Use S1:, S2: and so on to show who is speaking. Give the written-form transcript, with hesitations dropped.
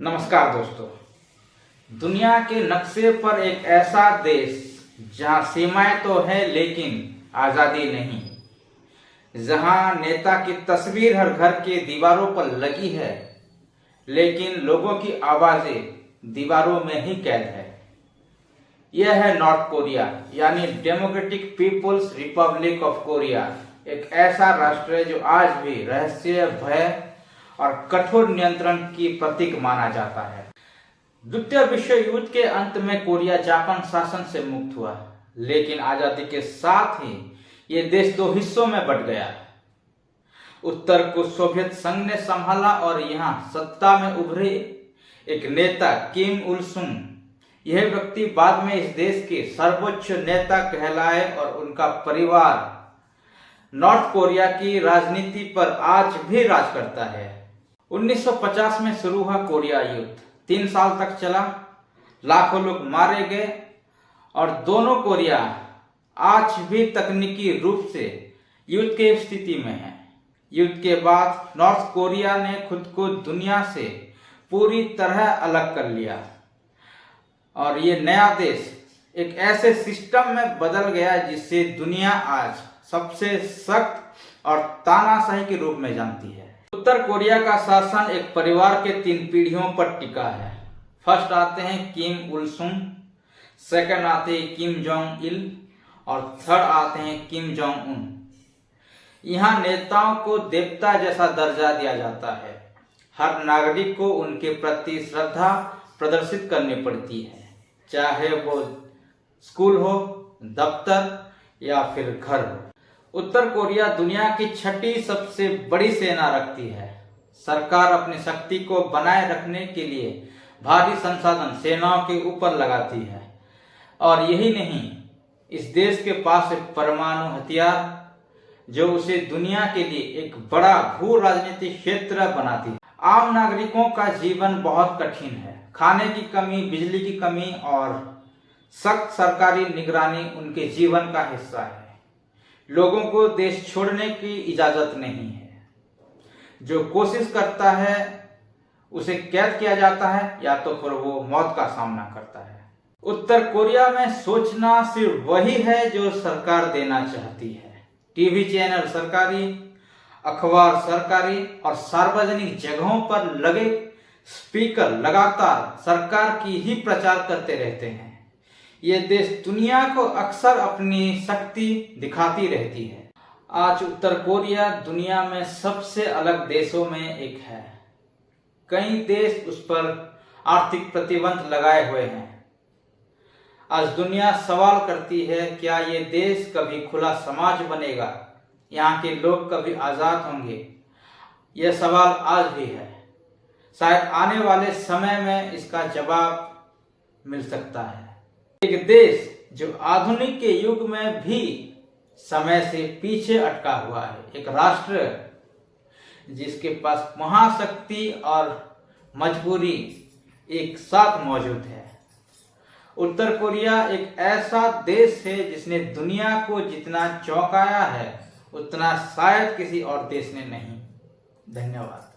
S1: नमस्कार दोस्तों। दुनिया के नक्शे पर एक ऐसा देश जहां सीमाएं तो है लेकिन आजादी नहीं, जहां नेता की तस्वीर हर घर के दीवारों पर लगी है लेकिन लोगों की आवाजें दीवारों में ही कैद है। यह है नॉर्थ कोरिया यानी democratic people's republic of Korea. एक ऐसा राष्ट्र है जो आज भी रहस्य, भय और कठोर नियंत्रण की प्रतीक माना जाता है। द्वितीय विश्व युद्ध के अंत में कोरिया जापान शासन से मुक्त हुआ, लेकिन आजादी के साथ ही यह देश दो हिस्सों में बंट गया। उत्तर को सोवियत संघ ने संभाला और यहाँ सत्ता में उभरे एक नेता किम उल सुंग। यह व्यक्ति बाद में इस देश के सर्वोच्च नेता कहलाए और उनका परिवार नॉर्थ कोरिया की राजनीति पर आज भी राज करता है। 1950 में शुरू हुआ कोरिया युद्ध 3 साल तक चला। लाखों लोग मारे गए और दोनों कोरिया आज भी तकनीकी रूप से युद्ध की स्थिति में है। युद्ध के बाद नॉर्थ कोरिया ने खुद को दुनिया से पूरी तरह अलग कर लिया और ये नया देश एक ऐसे सिस्टम में बदल गया जिसे दुनिया आज सबसे सख्त और तानाशाही के रूप में जानती है। उत्तर कोरिया का शासन एक परिवार के 3 पीढ़ियों पर टिका है। फर्स्ट आते हैं किम उल सुंग, सेकंड आते हैं किम जोंग इल और थर्ड आते हैं किम जोंग उन। यहाँ नेताओं को देवता जैसा दर्जा दिया जाता है। हर नागरिक को उनके प्रति श्रद्धा प्रदर्शित करनी पड़ती है, चाहे वो स्कूल हो, दफ्तर या फिर घर हो। उत्तर कोरिया दुनिया की 6ठी सबसे बड़ी सेना रखती है। सरकार अपनी शक्ति को बनाए रखने के लिए भारी संसाधन सेनाओं के ऊपर लगाती है और यही नहीं, इस देश के पास एक परमाणु हथियार जो उसे दुनिया के लिए एक बड़ा भू राजनीतिक क्षेत्र बनाती है। आम नागरिकों का जीवन बहुत कठिन है। खाने की कमी, बिजली की कमी और सख्त सरकारी निगरानी उनके जीवन का हिस्सा है। लोगों को देश छोड़ने की इजाजत नहीं है। जो कोशिश करता है उसे कैद किया जाता है या तो फिर वो मौत का सामना करता है। उत्तर कोरिया में सोचना सिर्फ वही है जो सरकार देना चाहती है। टीवी चैनल सरकारी, अखबार सरकारी और सार्वजनिक जगहों पर लगे स्पीकर लगातार सरकार की ही प्रचार करते रहते हैं। यह देश दुनिया को अक्सर अपनी शक्ति दिखाती रहती है। आज उत्तर कोरिया दुनिया में सबसे अलग देशों में एक है। कई देश उस पर आर्थिक प्रतिबंध लगाए हुए हैं। आज दुनिया सवाल करती है, क्या ये देश कभी खुला समाज बनेगा? यहाँ के लोग कभी आजाद होंगे? यह सवाल आज भी है। शायद आने वाले समय में इसका जवाब मिल सकता है। एक देश जो आधुनिक के युग में भी समय से पीछे अटका हुआ है। एक राष्ट्र जिसके पास महाशक्ति और मजबूरी एक साथ मौजूद है। उत्तर कोरिया एक ऐसा देश है जिसने दुनिया को जितना चौंकाया है उतना शायद किसी और देश ने नहीं। धन्यवाद।